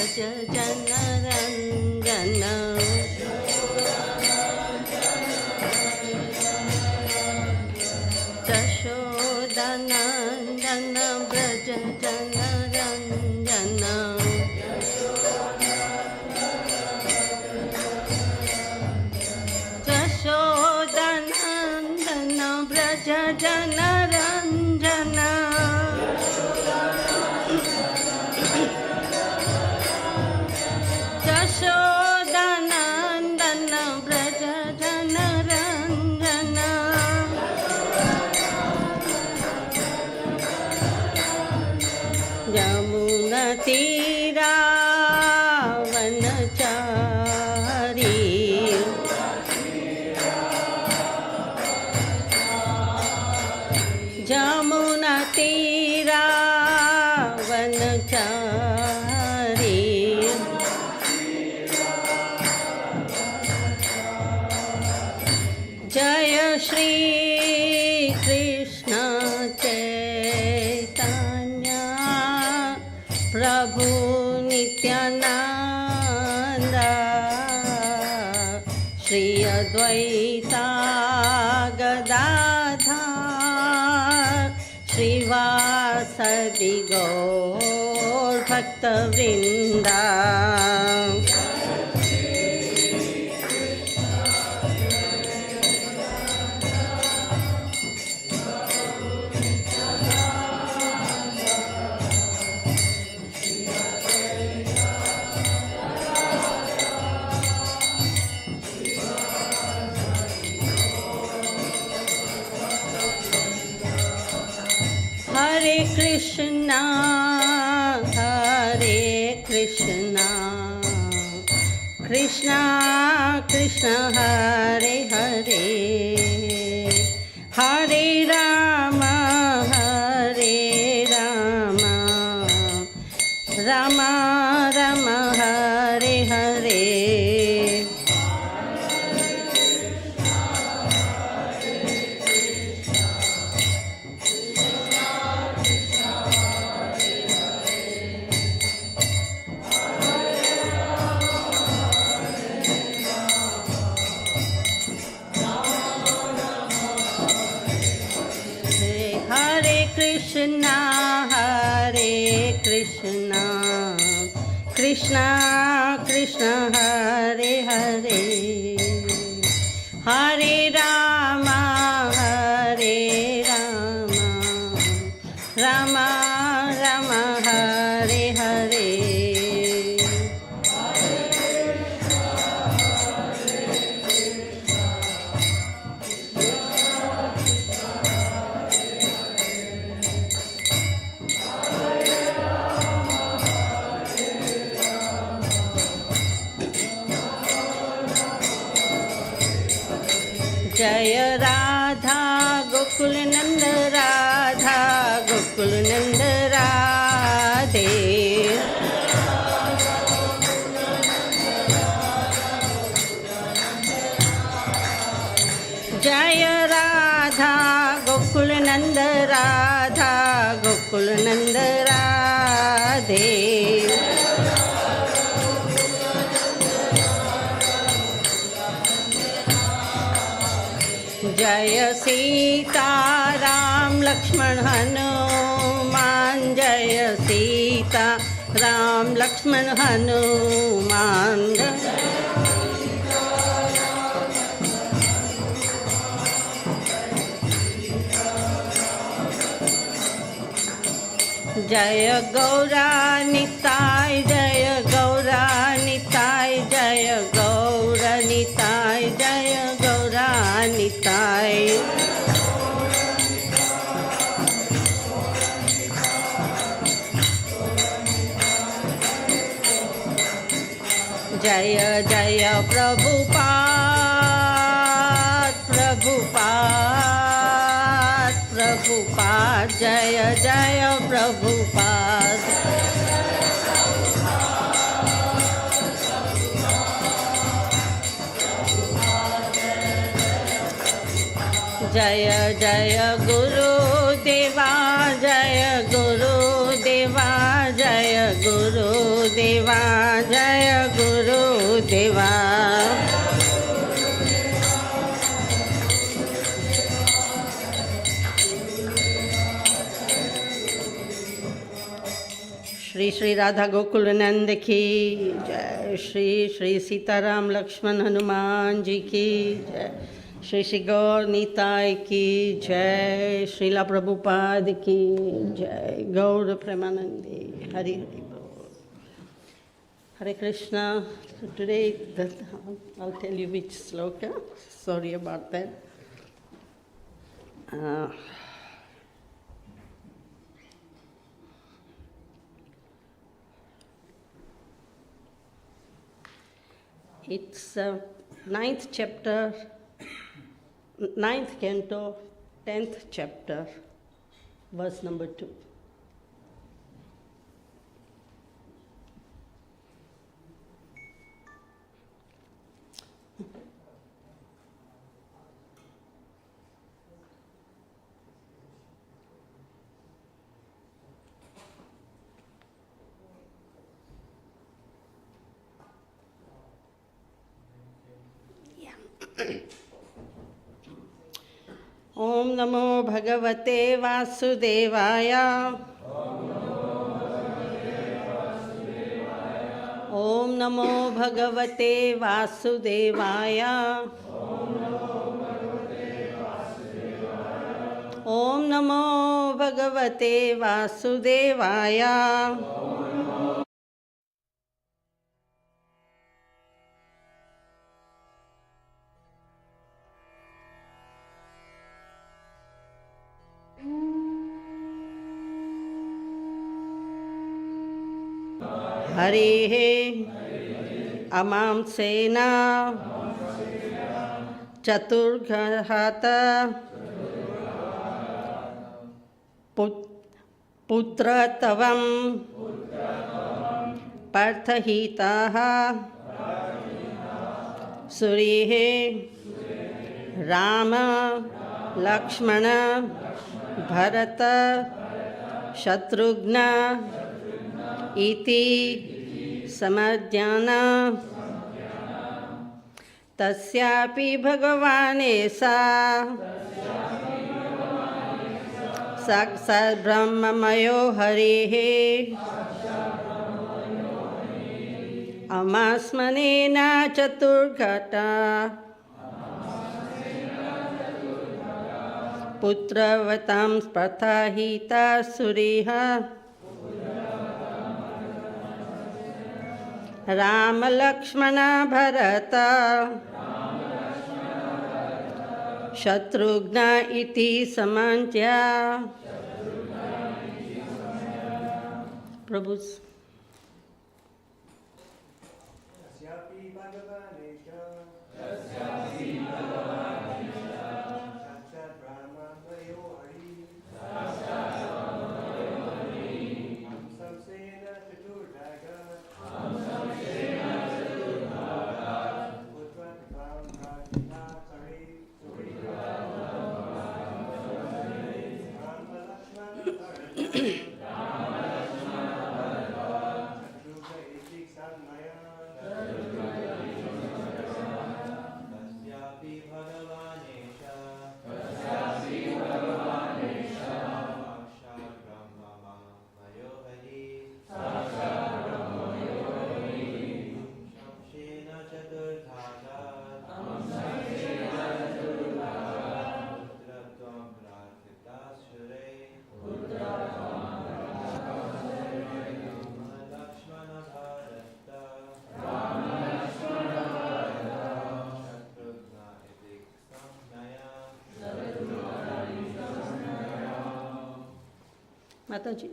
व्रज जनरञ्जन यशोदनन्दन व्रज जनरञ्जन यशोदनन्दन व्रज जनरञ्जन यशोदनन्दन व्रज जनरञ्जन यमुनतीरावनचारी यमुनतीरावनचारी जय श्री कृष्ण चैतन्य प्रभु नित्यानंद श्री अद्वैता गदाधर श्रीवासदि गौर भक्तवृंदा हरे कृष्णा कृष्णा कृष्णा हरे हरे हरे राम राम राम हरे हरे कृष्णा कृष्णा कृष्णा हरे हरे हरे राम राम राम हरे हरे जय राधा गोकुल नंद राधा गोकुल नंद राधे जय राधा गोकुल नंद राधा गोकुल नंद राधे जय सीता राम लक्ष्मण हनुमान जय सीता राम लक्ष्मण हनुमान जय गौरा निताय जय गौरा निताय जय गौरा निताय जय गौरा निताय जय जय प्रभुपाद प्रभुपाद प्रभुपाद जय जय प्रभुपाद जय जय गुरुदेवा जय गुरुदेवा जय गुरुदेवा देवा जय गुरुदेवा श्री श्री राधा गोकुल नंद की जय। श्री श्री सीताराम लक्ष्मण हनुमान जी की जय। श्री श्री गौर निताय की जय। श्रीला प्रभुपाद की जय। गौर प्रेमानंदी हरि हरि बोल। Hare Krishna. So today I'll tell you which sloka. Sorry about that. It's ninth chapter, ninth canto, 10th chapter, verse number 2. Om Namo Bhagavate Vasudevaya. Om Namo Bhagavate Vasudevaya. Om Namo Bhagavate Vasudevaya. Hare Amam Sena Chaturghata Putra Tavam Parthahitaha Surihe Rama Lakshmana Bharata Shatrughna Iti samadhyana tasyapi bhagavanesa saksat brahmamayo harihe amasmanena chaturghata putravatam spathahita suriha Rama Lakshmana Bharata Shatrughna iti samantya. Prabhu's. Mataji.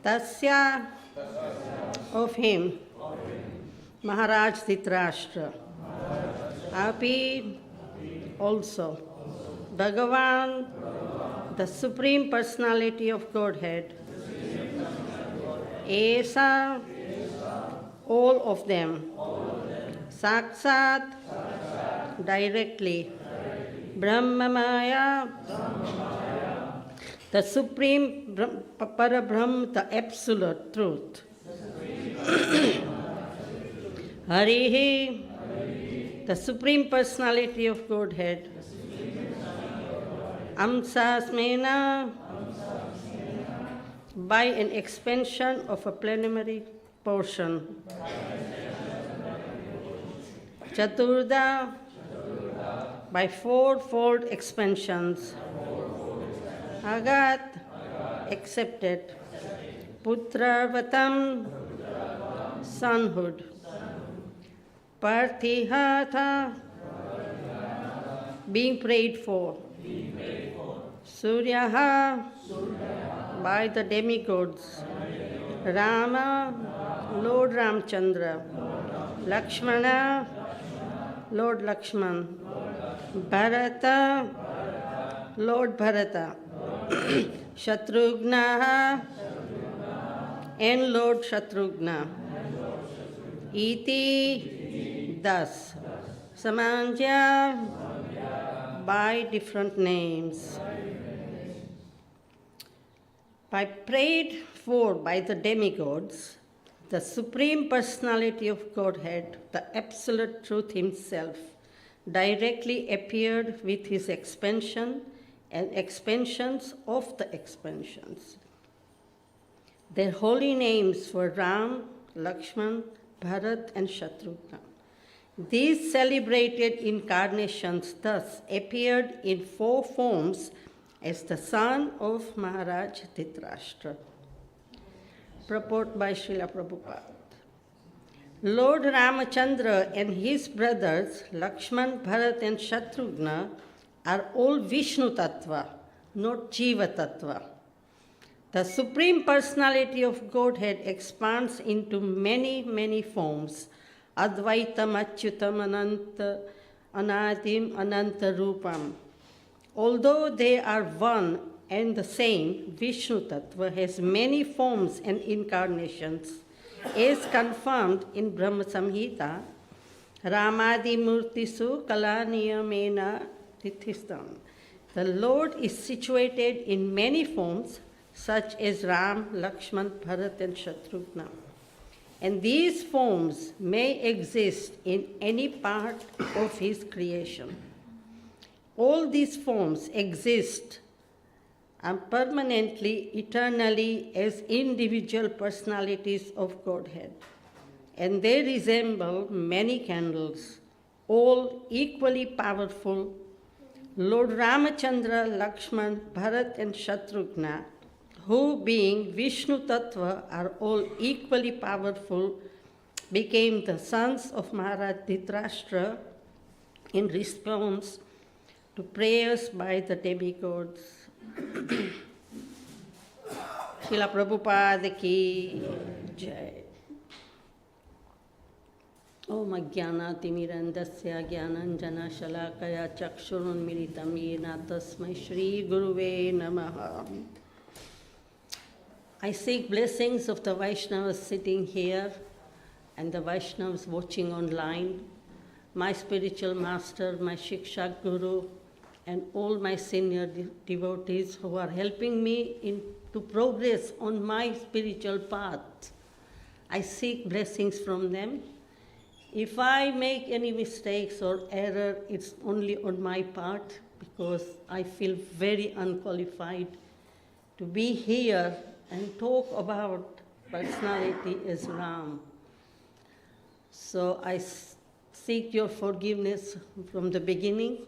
Tasya, of him, Maharaj Dhritarashtra, Api, also, Bhagavan, the Supreme Personality of Godhead, Esa, all of them, Saksat, directly, Brahmamaya, the Supreme Parabrahm, the Absolute Truth, Harihi, the Supreme Personality of Godhead, Amsasmena, by an expansion of a plenary portion, Chaturda, by fourfold expansions, Agat, accepted, Putravatam, sonhood, Partihata, being prayed for, Suryaha, by the demigods, Rama, Lord Ramchandra, Lakshmana, Lord Lakshman, Bharata, Lord Bharata, Shatrughna, and Lord Shatrughna, Iti, thus, Samanja, by different names. By prayed for by the demigods, the Supreme Personality of Godhead, the Absolute Truth Himself, directly appeared with His expansion and expansions of the expansions. Their holy names were Ram, Lakshman, Bharat, and Shatrughna. These celebrated incarnations thus appeared in four forms as the son of Maharaj Dhritarashtra. Purport by Srila Prabhupada. Lord Ramachandra and his brothers Lakshman, Bharat, and Shatrughna are all Vishnu Tattva, not Jiva Tattva. The Supreme Personality of Godhead expands into many, many forms. Advaitam, Achyutam, Ananta, Anadim, Ananta Rupam. Although they are one and the same, Vishnu Tattva has many forms and incarnations, as confirmed in Brahma Samhita, Ramadi Murtisu Kalaniyamena Tithistam. The Lord is situated in many forms, such as Ram, Lakshman, Bharat, and Shatrughna. And these forms may exist in any part of his creation. All these forms exist permanently, eternally, as individual personalities of Godhead. And they resemble many candles, all equally powerful. Lord Ramachandra, Lakshman, Bharat, and Shatrughna, who being Vishnu Tattva are all equally powerful, became the sons of Maharaj Dhritarashtra in response to prayers by the demigods. Srila Prabhupada ki jai. Om Ajnanaatimirandasya Jnananjana Shalakaya Chakshurunmilitam Yena Tasmai Shri Guruve Namaha. I seek blessings of the Vaishnavas sitting here and the Vaishnavas watching online, my spiritual master, my Shiksha Guru, and all my senior devotees who are helping me to progress on my spiritual path. I seek blessings from them. If I make any mistakes or error, it's only on my part because I feel very unqualified to be here and talk about personality as Ram. So I seek your forgiveness from the beginning.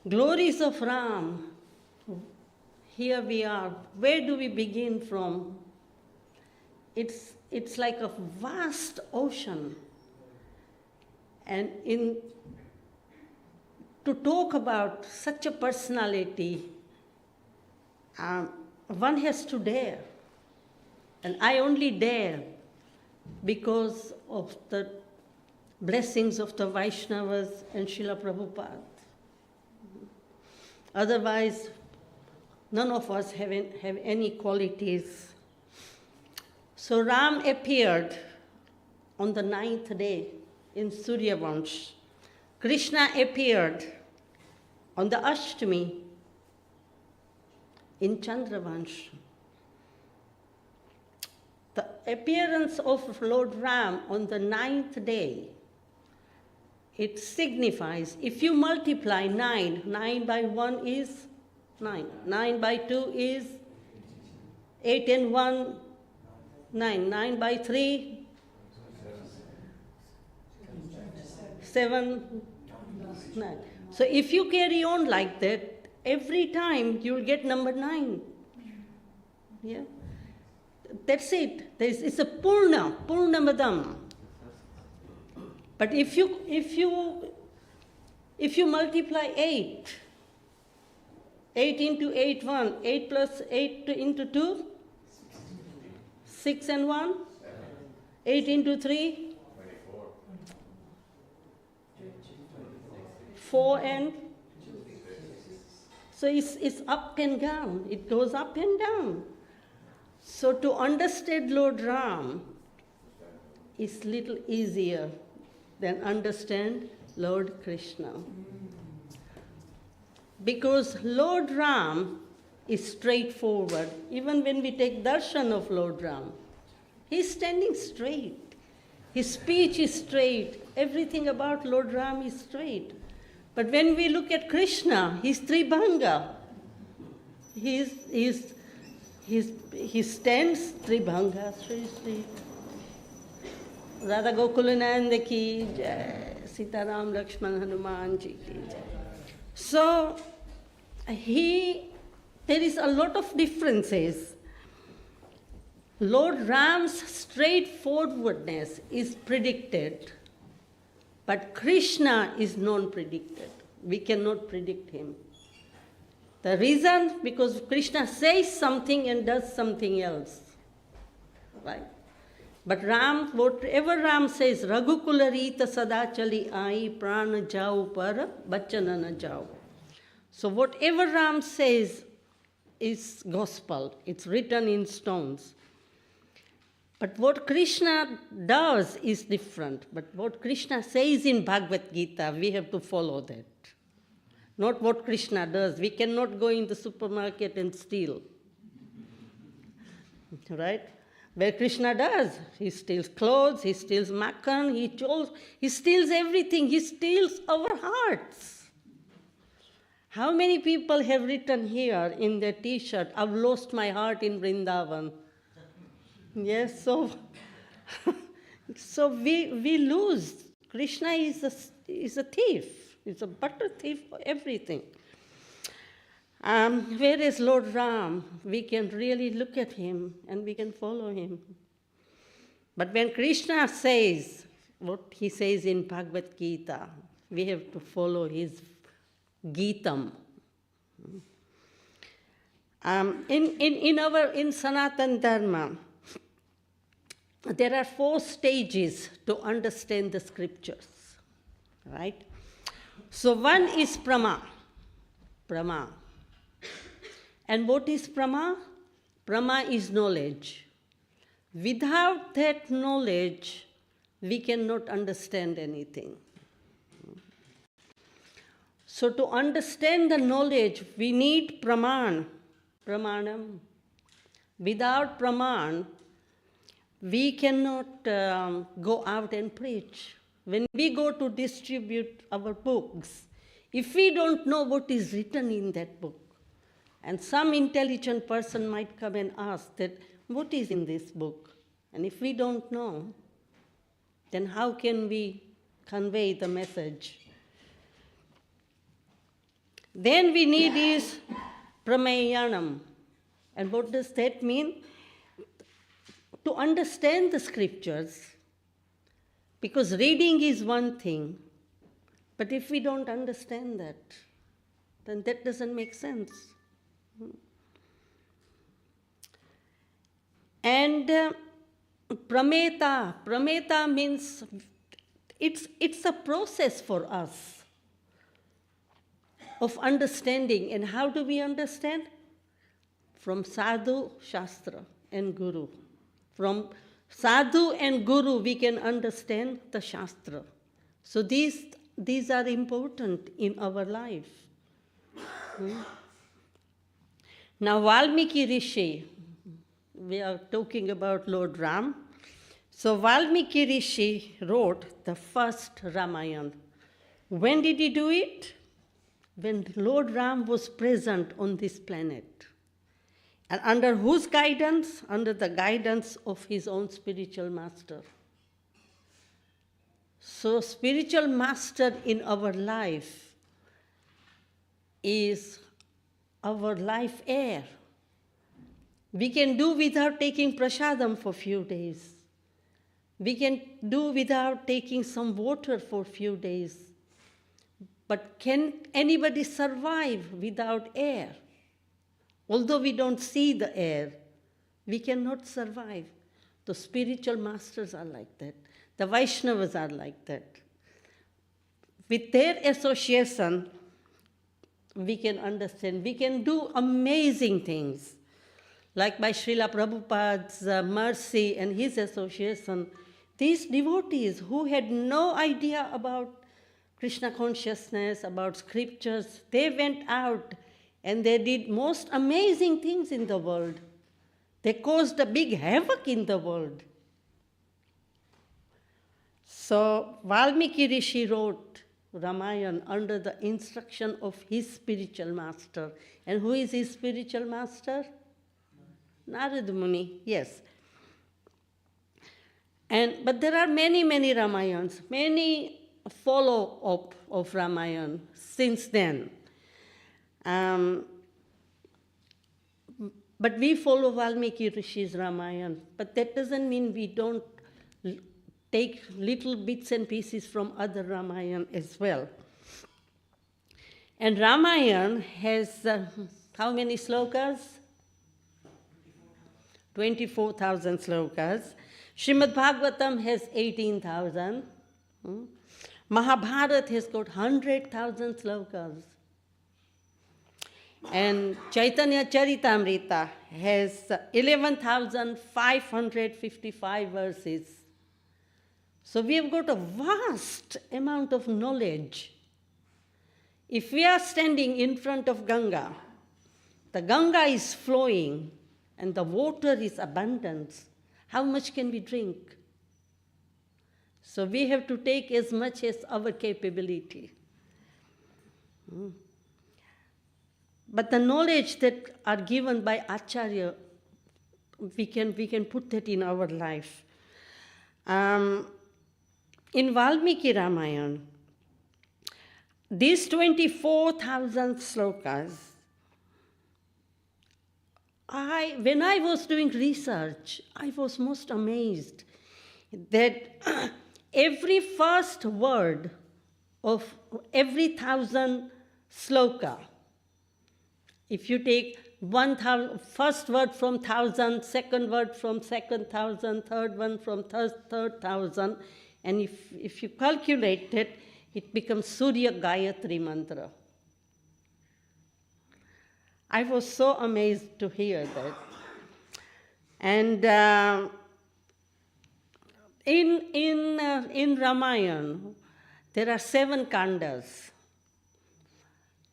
Glories of Ram. Here we are. Where do we begin from? It's like a vast ocean. And to talk about such a personality, one has to dare. And I only dare because of the blessings of the Vaishnavas and Srila Prabhupada. Otherwise, none of us have any qualities. So Ram appeared on the 9th day in Suryavansh. Krishna appeared on the Ashtami in Chandravansh. The appearance of Lord Ram on the 9th day, it signifies, if you multiply 9, 9 by 1 is 9, 9 by 2 is 8 and 1, 9, 9 by 3, 7, 9. So if you carry on like that, every time you'll get number 9. Yeah? That's it. It's a Purnamadam. But if you multiply 8, 8 into 8, 1, 8 plus 8 into 2, 6 and 1, 8 into 3, 4 and, so it's up and down. It goes up and down. So to understand Lord Ram is little easier than understand Lord Krishna. Because Lord Ram is straightforward. Even when we take darshan of Lord Ram, he's standing straight. His speech is straight. Everything about Lord Ram is straight. But when we look at Krishna, he's Tribhanga. He stands Tribhanga, Sri. Radha Gokulananda ki jai, Sitaram Lakshman Hanuman ji ki jai. So, there is a lot of differences. Lord Ram's straightforwardness is predicted, but Krishna is non-predicted. We cannot predict him. The reason, because Krishna says something and does something else, right? But Ram, whatever Ram says, Raghukula Rita Sadachali Ai Prana Jau Par Bachana Na Jau. So whatever Ram says is gospel. It's written in stones. But what Krishna does is different. But what Krishna says in Bhagavad Gita, we have to follow that. Not what Krishna does. We cannot go in the supermarket and steal. Right? Where Krishna does. He steals clothes, he steals makan, he steals everything. He steals our hearts. How many people have written here in their t-shirt, I've lost my heart in Vrindavan? Yes, so we lose. Krishna is a thief. He's a butter thief for everything. Whereas Lord Ram, we can really look at him and we can follow him. But when Krishna says what he says in Bhagavad Gita, we have to follow his Gitam. In Sanatana Dharma, there are 4 stages to understand the scriptures, right? So one is Prama. And what is Prama? Prama is knowledge. Without that knowledge, we cannot understand anything. So to understand the knowledge, we need Pramanam. Without Praman, we cannot go out and preach. When we go to distribute our books, if we don't know what is written in that book, and some intelligent person might come and ask that, what is in this book? And if we don't know, then how can we convey the message? Then we need is Pramayanam. And what does that mean? To understand the scriptures, because reading is one thing, but if we don't understand that, then that doesn't make sense. And prameta means it's a process for us of understanding. And how do we understand? From sadhu, shastra, and guru. From sadhu and guru, we can understand the shastra. So these are important in our life. Now, Valmiki Rishi, we are talking about Lord Ram. So Valmiki Rishi wrote the first Ramayana. When did he do it? When Lord Ram was present on this planet. And under whose guidance? Under the guidance of his own spiritual master. So spiritual master in our life is our life air. We can do without taking prasadam for a few days. We can do without taking some water for a few days. But can anybody survive without air? Although we don't see the air, we cannot survive. The spiritual masters are like that. The Vaishnavas are like that. With their association, we can understand. We can do amazing things. Like by Srila Prabhupada's mercy and his association, these devotees who had no idea about Krishna consciousness, about scriptures, they went out and they did most amazing things in the world. They caused a big havoc in the world. So Valmiki Rishi wrote Ramayana under the instruction of his spiritual master. And who is his spiritual master? Narada Muni, yes. But there are many, many Ramayans, many follow-up of Ramayana since then. But we follow Valmiki Rishi's Ramayana. But that doesn't mean we don't take little bits and pieces from other Ramayana as well. And Ramayana has how many slokas? 24,000 slokas. Srimad Bhagavatam has 18,000. Mahabharata has got 100,000 slokas. And Chaitanya Charitamrita has 11,555 verses. So we have got a vast amount of knowledge. If we are standing in front of Ganga, the Ganga is flowing and the water is abundant. How much can we drink? So we have to take as much as our capability. But the knowledge that are given by Acharya, we can put that in our life. In Valmiki Ramayana, these 24,000 slokas, when I was doing research, I was most amazed that every first word of every 1,000 sloka, if you take 1,000, first word from 1,000, second word from second 1,000, third one from third 1,000, and if you calculate it, it becomes Surya Gayatri Mantra. I was so amazed to hear that. And in Ramayana, there are 7 kandas.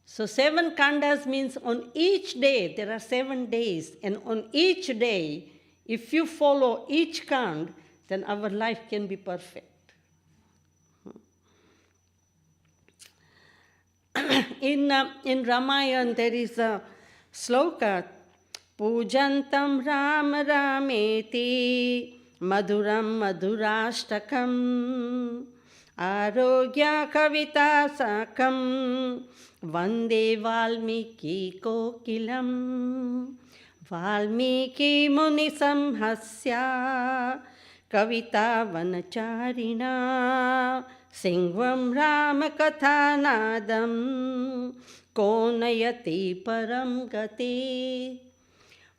So 7 kandas means on each day, there are 7 days, and on each day, if you follow each kand, then our life can be perfect. In Ramayana, there is a sloka, Pujantam Ram Rameti Madhuram Madhurashtakam Arogya Kavita Sakam Vande Valmiki Kokilam Valmiki Muni Samhasya Kavita Vanacharina Singvam Rama Kathanadam Konayati Param Gati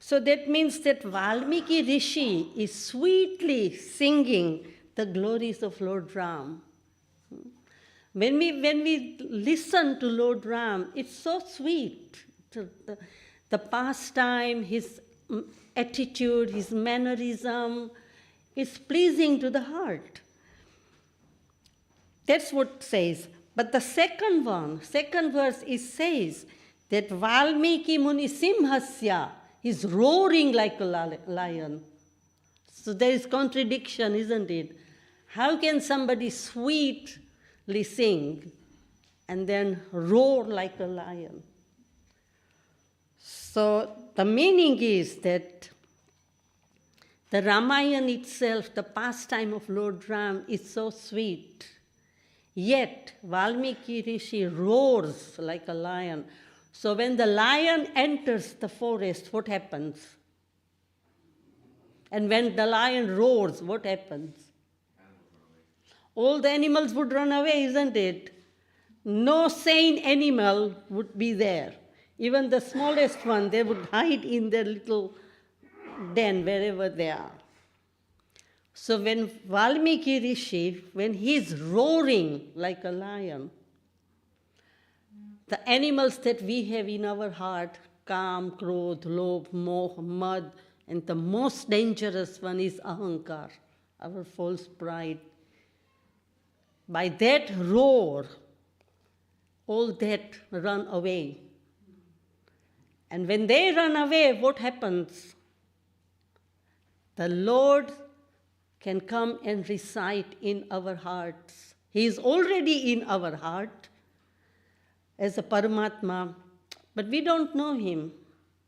So that means that Valmiki Rishi is sweetly singing the glories of Lord Ram. When we listen to Lord Ram, it's so sweet. The pastime, his attitude, his mannerism is pleasing to the heart. That's what it says. But the second verse, it says that Valmiki Muni Simhasya is roaring like a lion. So there is contradiction, isn't it? How can somebody sweetly sing and then roar like a lion? So the meaning is that the Ramayana itself, the pastime of Lord Ram, is so sweet. Yet Valmiki Rishi roars like a lion. So when the lion enters the forest, what happens? And when the lion roars, what happens? All the animals would run away, isn't it? No sane animal would be there. Even the smallest one, they would hide in their little den wherever they are. So when Valmiki Rishi, when he's roaring like a lion, the animals that we have in our heart, Kam, Krodh, Lobh, Moh, Mad, and the most dangerous one is Ahankar, our false pride. By that roar, all that run away. And when they run away, what happens? The Lord can come and reside in our hearts. He is already in our heart as a Paramatma, but we don't know him.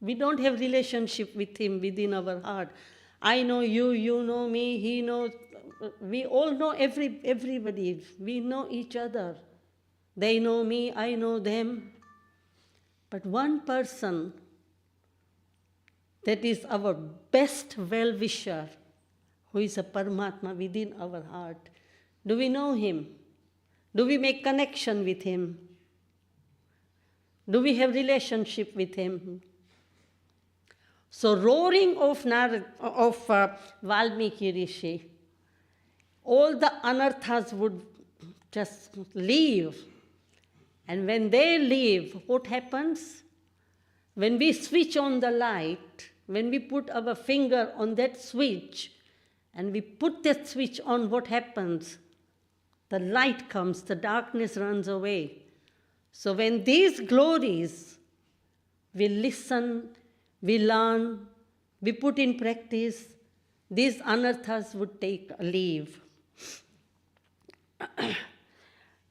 We don't have relationship with him within our heart. I know you, you know me, he knows. We all know everybody. We know each other. They know me, I know them. But one person that is our best well-wisher, who is a Paramatma within our heart, do we know him? Do we make connection with him? Do we have relationship with him? So roaring of Valmiki Rishi, all the anarthas would just leave. And when they leave, what happens? When we switch on the light, when we put our finger on that switch, and we put that switch on, what happens? The light comes, the darkness runs away. So when these glories, we listen, we learn, we put in practice, these anarthas would take leave.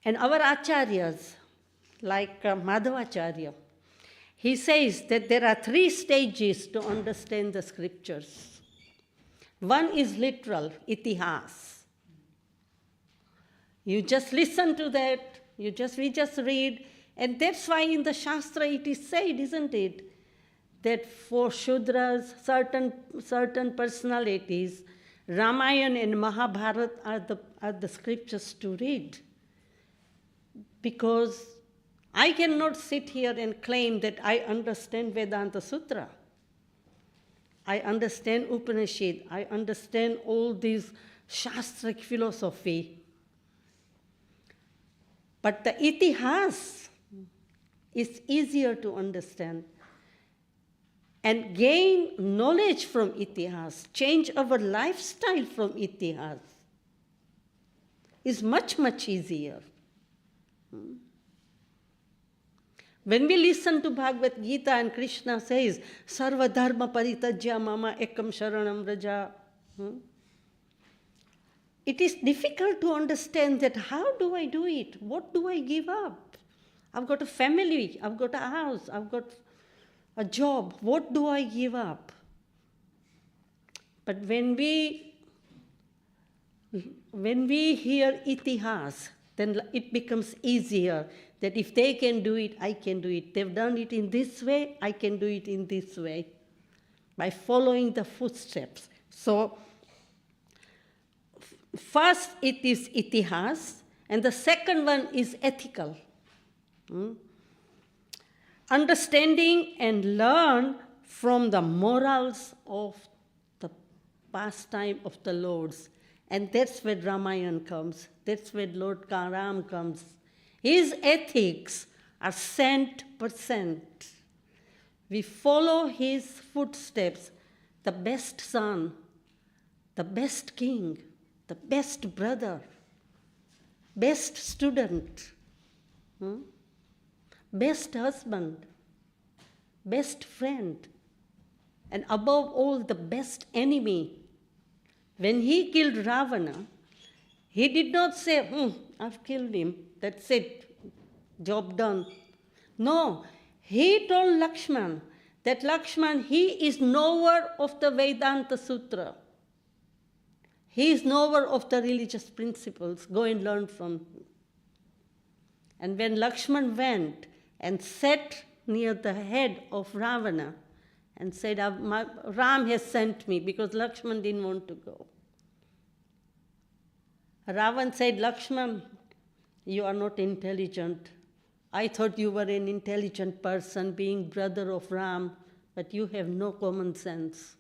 And our acharyas, like Madhavacharya, he says that there are 3 stages to understand the scriptures. One is literal, itihas. You just listen to that, we just read, and that's why in the Shastra it is said, isn't it, that for Shudras, certain personalities, Ramayana and Mahabharata are the scriptures to read. Because I cannot sit here and claim that I understand Vedanta Sutra. I understand Upanishad. I understand all these Shastric philosophy. But the itihas is easier to understand. And gain knowledge from itihas, change our lifestyle from itihas, is much, much easier. When we listen to Bhagavad Gita and Krishna says, Sarva dharma paritajya mama ekam sharanam vraja, it is difficult to understand that how do I do it? What do I give up? I've got a family, I've got a house, I've got a job. What do I give up? But when we hear itihas, then it becomes easier that if they can do it, I can do it. They've done it in this way, I can do it in this way, by following the footsteps. So first it is itihas, and the second one is ethical. Understanding and learn from the morals of the pastime of the Lord's. And that's where Ramayana comes. That's where Lord Ram comes. His ethics are 100%. We follow his footsteps, the best son, the best king, the best brother, best student, best husband, best friend, and above all, the best enemy. When he killed Ravana, he did not say, I've killed him, that's it, job done. No, he told Lakshman that Lakshman, he is knower of the Vedanta Sutra. He is knower of the religious principles. Go and learn from him. And when Lakshman went and sat near the head of Ravana and said, Ram has sent me, because Lakshman didn't want to go. Ravan said, Lakshman, you are not intelligent. I thought you were an intelligent person, being brother of Ram, but you have no common sense.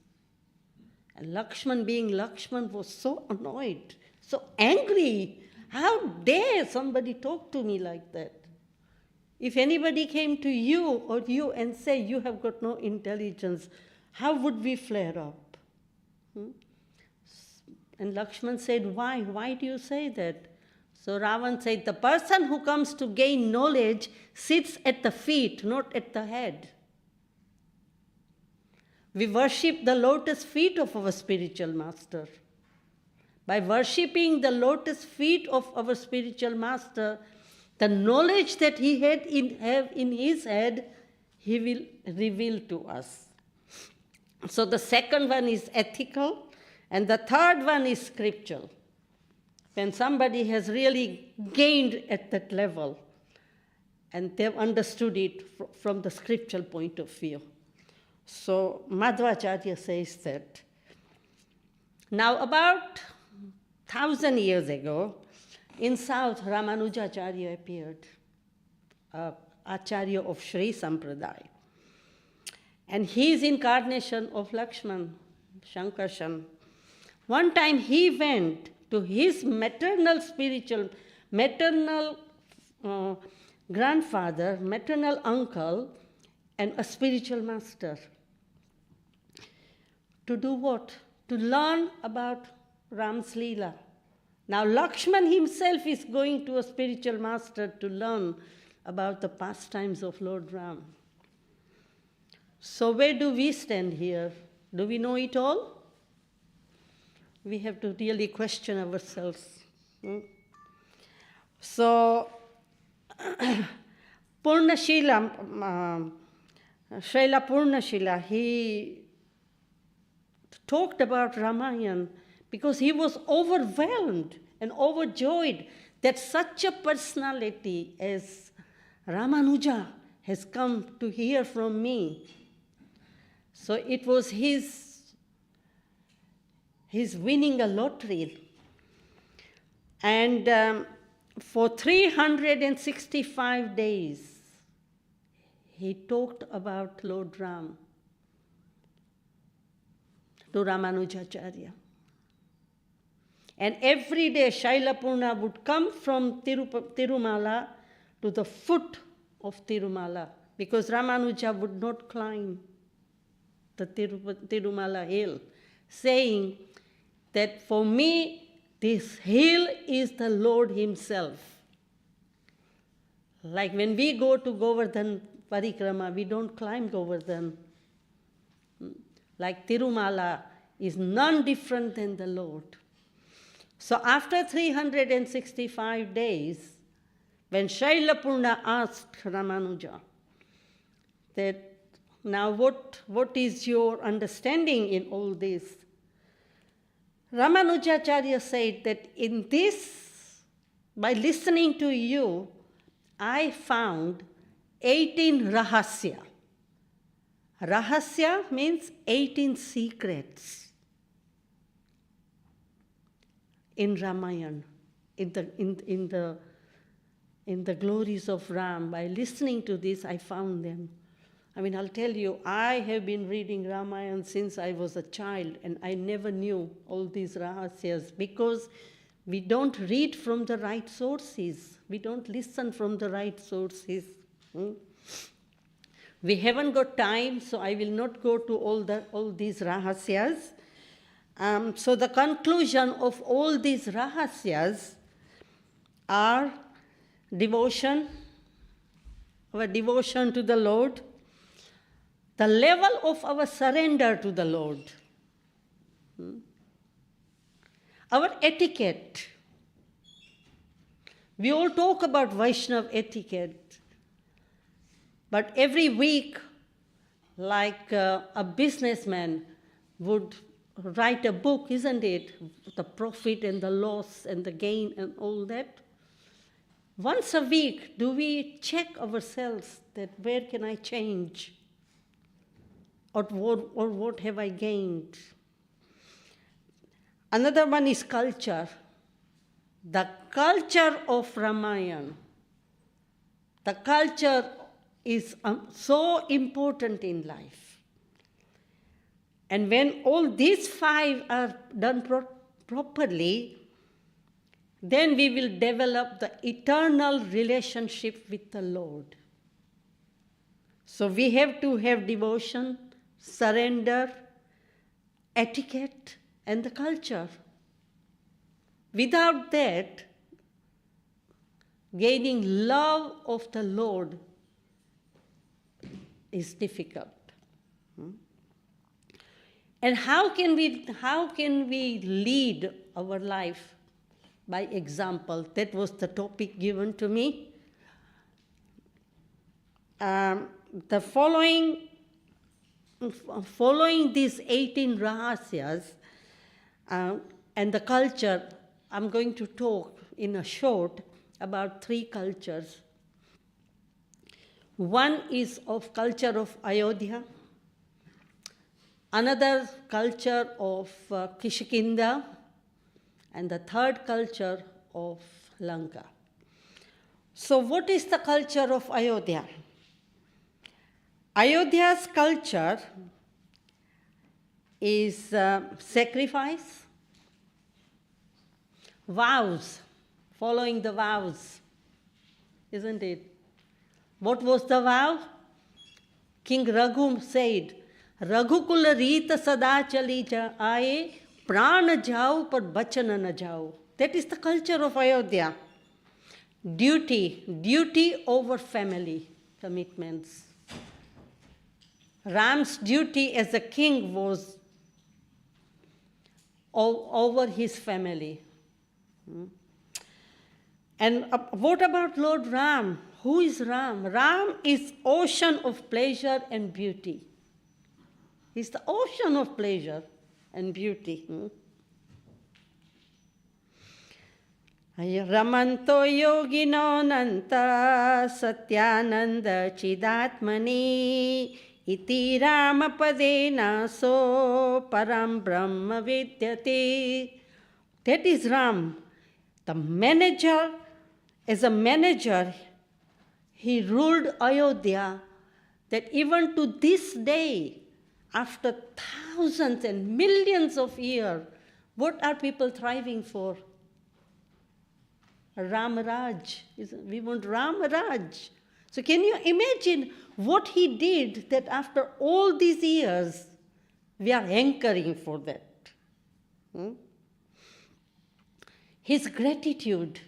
And Lakshman, being Lakshman, was so annoyed, so angry. How dare somebody talk to me like that? If anybody came to you or you and say you have got no intelligence, how would we flare up? And Lakshman said, why? Why do you say that? So Ravan said, the person who comes to gain knowledge sits at the feet, not at the head. We worship the lotus feet of our spiritual master. By worshipping the lotus feet of our spiritual master, the knowledge that he have in his head, he will reveal to us. So the second one is ethical, and the third one is scriptural. When somebody has really gained at that level, and they've understood it from the scriptural point of view. So Madhvacharya says that. Now about 1,000 years ago, in South, Ramanujacharya appeared, Acharya of Sri Sampradaya. And his incarnation of Lakshman, Shankarshan. One time he went to his maternal grandfather, maternal uncle, and a spiritual master. To do what? To learn about Ram's Leela. Now Lakshman himself is going to a spiritual master to learn about the pastimes of Lord Ram. So where do we stand here? Do we know it all? We have to really question ourselves. So Srila Purnashila, he talked about Ramayana because he was overwhelmed and overjoyed that such a personality as Ramanuja has come to hear from me. So it was his winning a lottery. And for 365 days, he talked about Lord Ram to Ramanujacharya. And every day, Shailapurna would come from Tirumala to the foot of Tirumala, because Ramanuja would not climb the Tirumala hill, saying that for me, this hill is the Lord himself. Like when we go to Govardhan Parikrama, we don't climb Govardhan. Like Tirumala is none different than the Lord. So after 365 days, when Shailapurna asked Ramanuja that, now what is your understanding in all this? Ramanujacharya said that in this, by listening to you, I found 18 rahasya. Rahasya means 18 secrets in Ramayana, in the glories of Ram. By listening to this, I found them. I mean, I'll tell you, I have been reading Ramayana since I was a child, and I never knew all these rahasyas because we don't read from the right sources. We don't listen from the right sources. We haven't got time, so I will not go to all these rahasyas. So the conclusion of all these rahasyas are devotion, our devotion to the Lord, the level of our surrender to the Lord, our etiquette. We all talk about Vaishnava etiquette, but every week, like a businessman would write a book, isn't it? The profit and the loss and the gain and all that. Once a week, do we check ourselves that where can I change? Or what have I gained? Another one is culture. The culture of Ramayana. The culture is so important in life. And when all these 5 are done properly, then we will develop the eternal relationship with the Lord. So we have to have devotion, surrender, etiquette, and the culture. Without that, gaining love of the Lord is difficult. And how can we lead our life? By example. That was the topic given to me. The following these 18 rahasyas and the culture, I'm going to talk in a short about 3 cultures. One is of culture of Ayodhya, another culture of Kishkinda, and the third culture of Lanka. So what is the culture of Ayodhya? Ayodhya's culture is sacrifice, vows, following the vows, isn't it? What was the vow? King Raghu said, Raghukula Rita Sada Chali Aaye, Prana Jao par Bachana na Jao. That is the culture of Ayodhya. Duty over family commitments. Ram's duty as a king was over his family. And what about Lord Ram? Who is Ram? Ram is ocean of pleasure and beauty. He's the ocean of pleasure and beauty. Ramanto yogino nanta satyananda chidatmani iti ramapadena so param brahma vidyate. That is Ram. The manager, as a manager, he ruled Ayodhya, that even to this day, after thousands and millions of years, what are people thriving for? Ramaraj. We want Ramaraj. So can you imagine what he did that after all these years, we are hankering for that? His gratitude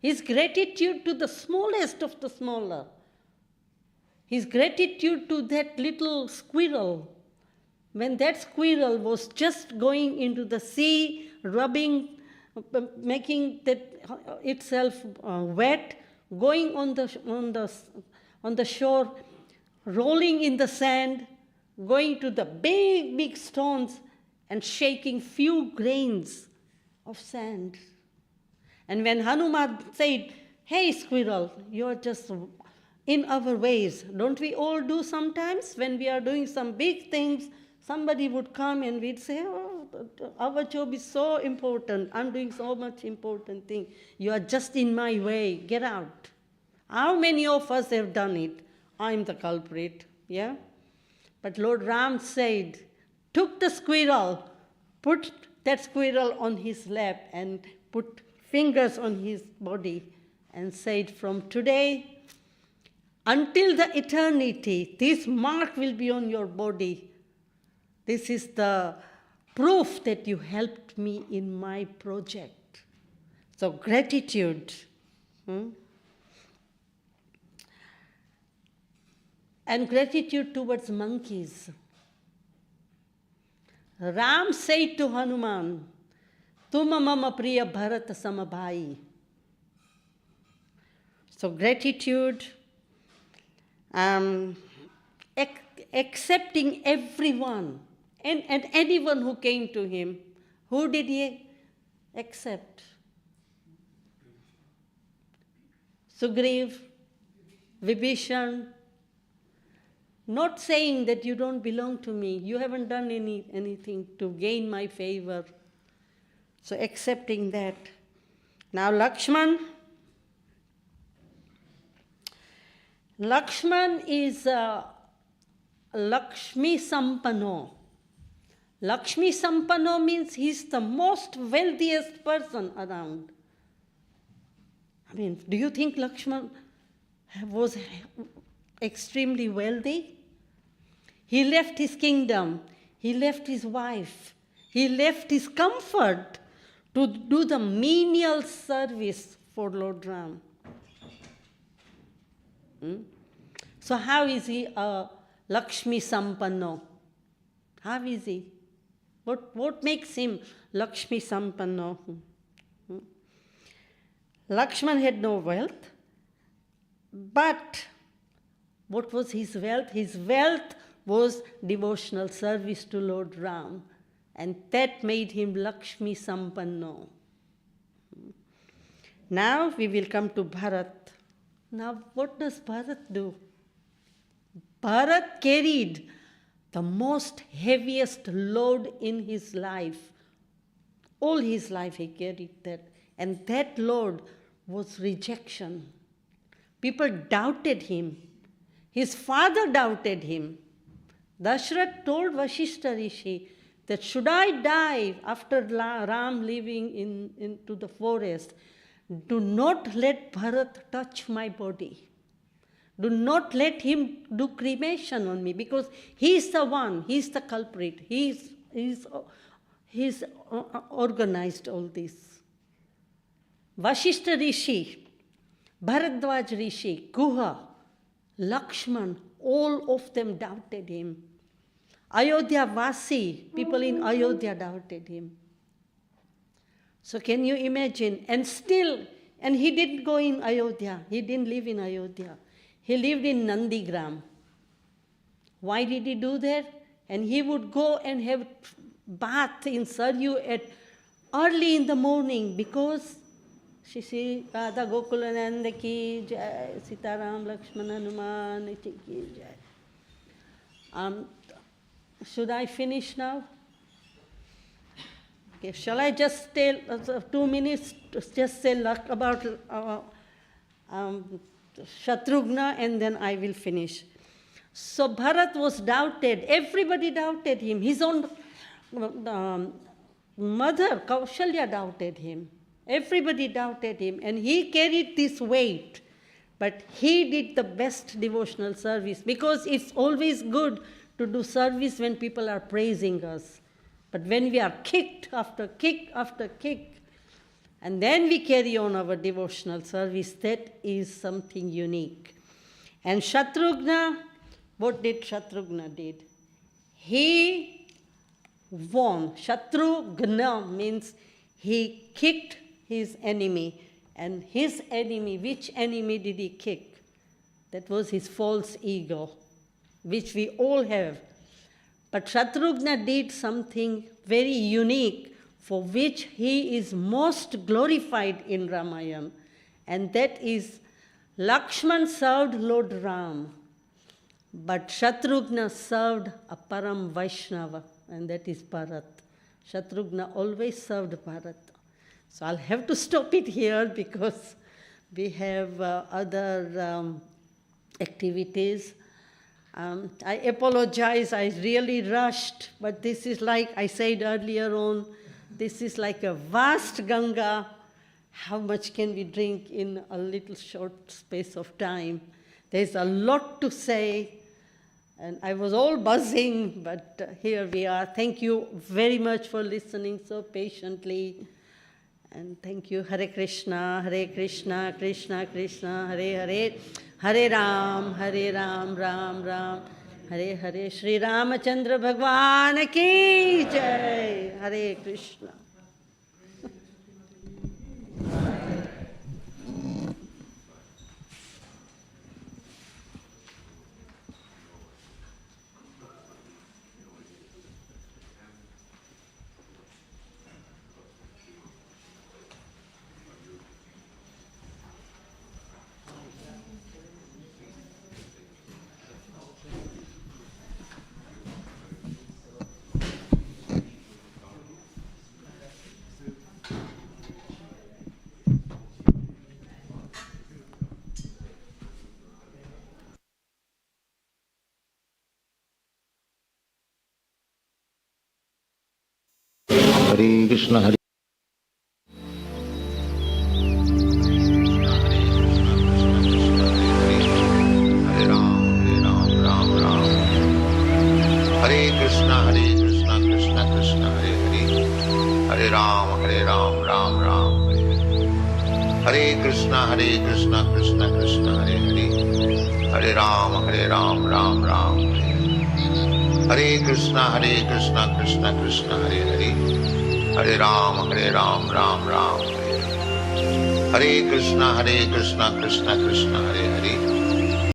to the smallest of the smaller. His gratitude to that little squirrel. When that squirrel was just going into the sea, rubbing, making that itself wet, going on the shore, rolling in the sand, going to the big stones and shaking few grains of sand. And when Hanuman said, hey squirrel, you're just in our ways. Don't we all do sometimes when we are doing some big things, somebody would come and we'd say, oh, our job is so important. I'm doing so much important thing. You are just in my way. Get out. How many of us have done it? I'm the culprit, yeah? But Lord Ram said, took the squirrel, put that squirrel on his lap and put fingers on his body and said, from today until the eternity, this mark will be on your body. This is the proof that you helped me in my project. So gratitude. And gratitude towards monkeys. Ram said to Hanuman, Tuma mama priya bharat samabhai. So gratitude, accepting everyone and anyone who came to him. Who did he accept? Sugriv, Vibhishan, not saying that you don't belong to me, you haven't done anything to gain my favor. So accepting that. Now Lakshman. Lakshman is Lakshmi Sampano. Lakshmi Sampano means he's the most wealthiest person around. I mean, do you think Lakshman was extremely wealthy? He left his kingdom, he left his wife, he left his comfort to do the menial service for Lord Ram. So how is he a Lakshmi Sampanno? How is he? What makes him Lakshmi Sampanno? Lakshman had no wealth, but what was his wealth? His wealth was devotional service to Lord Ram, and that made him Lakshmi Sampanno. Now we will come to Bharat. Now what does Bharat do? Bharat carried the most heaviest load in his life. All his life he carried that, and that load was rejection. People doubted him. His father doubted him. Dashrath told Vashishta Rishi that should I die after Ram leaving into the forest, do not let Bharat touch my body. Do not let him do cremation on me, because he's the one, he's the culprit. He's organized all this. Vashishta Rishi, Bharadwaj Rishi, Guha, Lakshman, all of them doubted him. Ayodhya Vasi, people in Ayodhya doubted him. So can you imagine? And he didn't go in Ayodhya. He didn't live in Ayodhya. He lived in Nandigram. Why did he do that? And he would go and have bath in Saryu at early in the morning, because Shri Radha Gokulananda ki jai, Sitaram Lakshmana Hanuman ki jai. Should I finish now? Okay, shall I just tell 2 minutes, just say about Shatrughna, and then I will finish. So Bharat was doubted. Everybody doubted him. His own mother, Kaushalya, doubted him. Everybody doubted him, and he carried this weight. But he did the best devotional service, because it's always good to do service when people are praising us. But when we are kicked after kick after kick, and then we carry on our devotional service, that is something unique. And Shatrughna, what did Shatrughna did? He won. Shatrughna means he kicked his enemy. And his enemy, which enemy did he kick? That was his false ego, which we all have. But Shatrughna did something very unique, for which he is most glorified in Ramayana. And that is, Lakshman served Lord Ram, but Shatrughna served a Param Vaishnava, and that is Bharat. Shatrughna always served Bharat. So I'll have to stop it here, because we have other activities. I apologize, I really rushed, but this is like I said earlier on, this is like a vast Ganga. How much can we drink in a little short space of time? There's a lot to say, and I was all buzzing, but here we are. Thank you very much for listening so patiently. And thank you. Hare Krishna, Krishna Krishna, Hare Hare, Hare Ram, Ram Ram, Hare Hare. Shri Ramachandra Bhagwan ki jai. Hare Krishna. Hare Krishna, Hare Krishna, Krishna Hare Hare, Hare Ram, Ram Ram, Hare Krishna, Krishna Krishna Hare Hare, Hare Ram, Ram Ram, Hare Krishna, Krishna Krishna Hare Hare, Hare Ram, Ram Ram, Hare Krishna, Krishna Krishna Hare Hare,